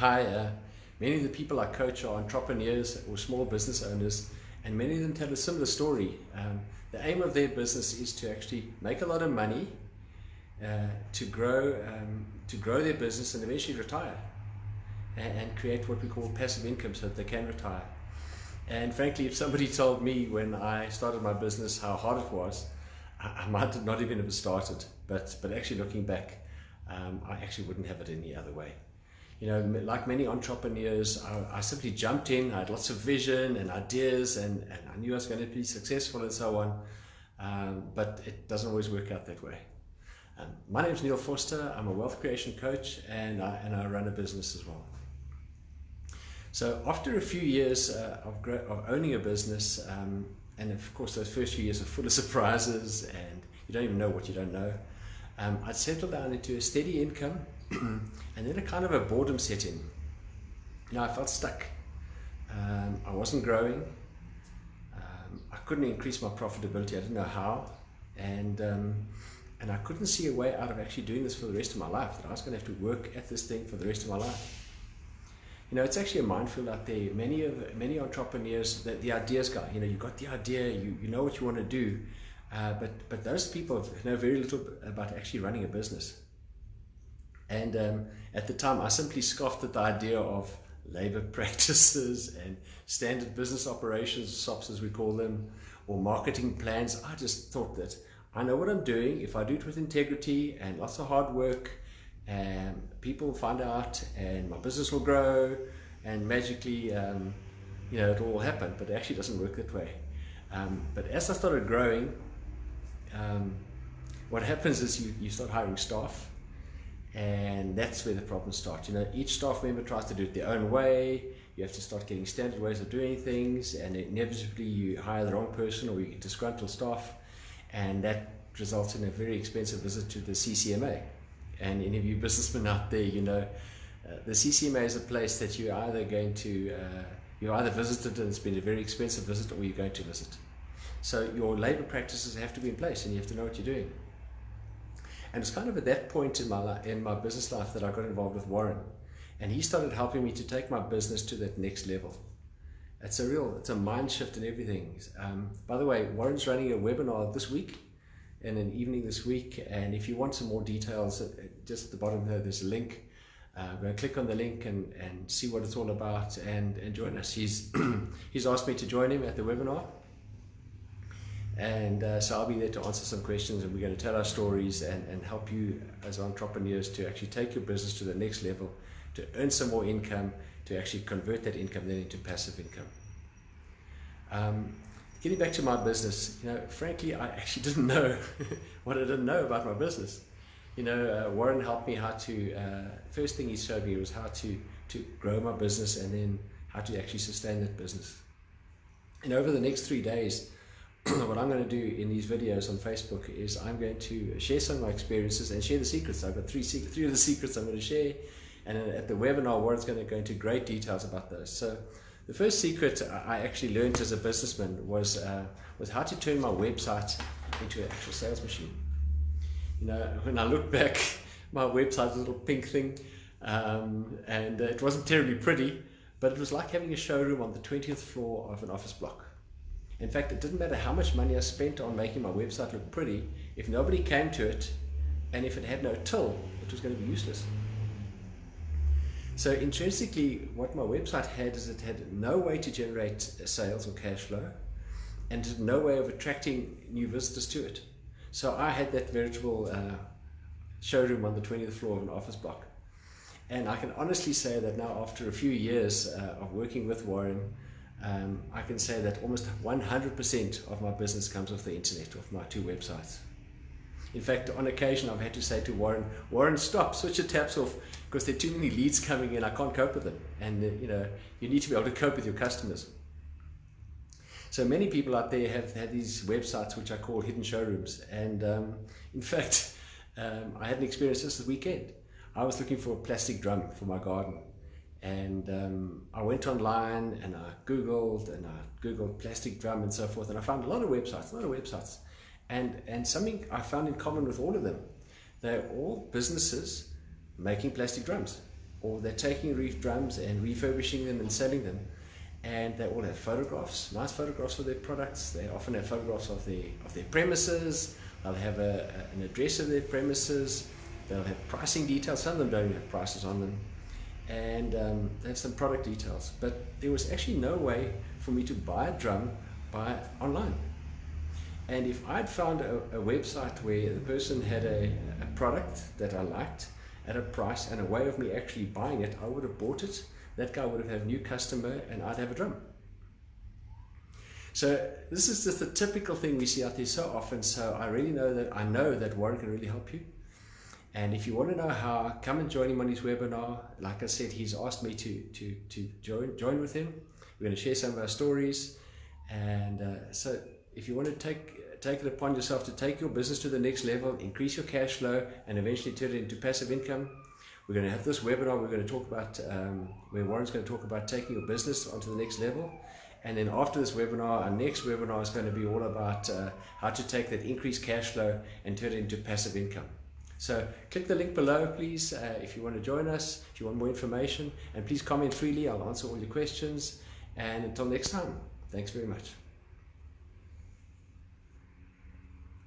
Many of the people I coach are entrepreneurs or small business owners, and many of them tell a similar story. The aim of their business is to actually make a lot of money, to grow their business and eventually retire, and create what we call passive income so that they can retire. And frankly, if somebody told me when I started my business how hard it was, I might not even have started. But actually looking back, I actually wouldn't have it any other way. You know, like many entrepreneurs, I simply jumped in. I had lots of vision and ideas, and I knew I was going to be successful and so on. But it doesn't always work out that way. My name is Vorster. I'm a wealth creation coach, and I run a business as well. So after a few years of owning a business, and of course those first few years are full of surprises, and you don't even know what you don't know, I'd settled down into a steady income, and then a kind of a boredom set in. You know, I felt stuck. I wasn't growing. I couldn't increase my profitability. I didn't know how, and I couldn't see a way out of actually doing this for the rest of my life. That I was going to have to work at this thing for the rest of my life. You know, it's actually a minefield out there. Many entrepreneurs, the ideas guy. You know, you got the idea, you know what you want to do, but those people know very little about actually running a business. And at the time, I simply scoffed at the idea of labor practices and standard business operations, SOPs as we call them, or marketing plans. I just thought that I know what I'm doing. If I do it with integrity and lots of hard work, and people will find out, and my business will grow, and magically, you know, it will all happen. But it actually doesn't work that way. But as I started growing, what happens is you start hiring staff. And that's where the problems start. You know, each staff member tries to do it their own way. You have to start getting standard ways of doing things, and inevitably you hire the wrong person, or you get disgruntled staff, and that results in a very expensive visit to the CCMA. And any of you businessmen out there, you know, the CCMA is a place that you're either going to, you've either visited and it's been a very expensive visit, or you're going to visit. So your labor practices have to be in place, and you have to know what you're doing. And it's kind of at that point in my business life that I got involved with Warren, and he started helping me to take my business to that next level. It's a mind shift and everything. By the way, Warren's running a webinar this week, in an evening this week, and if you want some more details, just at the bottom there, there's a link. Go and click on the link and see what it's all about, and join us. He's asked me to join him at the webinar. And so I'll be there to answer some questions, and we're going to tell our stories and help you as entrepreneurs to actually take your business to the next level, to earn some more income, to actually convert that income then into passive income. Getting back to my business, you know, frankly, I actually didn't know what I didn't know about my business. You know, Warren helped me how to, first thing he showed me was how to grow my business, and then how to actually sustain that business. And over the next 3 days, what I'm going to do in these videos on Facebook is I'm going to share some of my experiences and share the secrets. I've got three of the secrets I'm going to share, and at the webinar, Warren's going to go into great details about those. So the first secret I actually learned as a businessman was how to turn my website into an actual sales machine. You know, when I look back, my website was a little pink thing, and it wasn't terribly pretty, but it was like having a showroom on the 20th floor of an office block. In fact, it didn't matter how much money I spent on making my website look pretty. If nobody came to it, and if it had no till, it was going to be useless. So intrinsically, what my website had is it had no way to generate sales or cash flow, and no way of attracting new visitors to it. So I had that veritable showroom on the 20th floor of an office block. And I can honestly say that now, after a few years of working with Warren, I can say that almost 100% of my business comes off the internet, off my 2 websites. In fact, on occasion, I've had to say to Warren, stop, switch your taps off, because there are too many leads coming in, I can't cope with them. And you know, you need to be able to cope with your customers. So many people out there have had these websites which I call hidden showrooms. And in fact, I had an experience just this weekend. I was looking for a plastic drum for my garden. And I went online and I Googled plastic drum and so forth, and I found a lot of websites. And something I found in common with all of them, they're all businesses making plastic drums. or they're taking reef drums and refurbishing them and selling them, and they all have photographs, nice photographs of their products. They often have photographs of their premises. They'll have an address of their premises. They'll have pricing details. Some of them don't even have prices on them, and they have some product details. But there was actually no way for me to buy a drum online. And if I'd found a website where the person had a product that I liked at a price and a way of me actually buying it, I would have bought it. That guy would have had a new customer and I'd have a drum. So this is just the typical thing we see out there so often. So I know that Warren can really help you. And if you want to know how, come and join him on his webinar. Like I said, he's asked me to join with him. We're going to share some of our stories. And so if you want to take it upon yourself to take your business to the next level, increase your cash flow, and eventually turn it into passive income, we're going to have this webinar. We're going to talk about where Warren's going to talk about taking your business onto the next level. And then after this webinar, our next webinar is going to be all about how to take that increased cash flow and turn it into passive income. So click the link below, please, if you want to join us, if you want more information, and please comment freely. I'll answer all your questions. And until next time, thanks very much.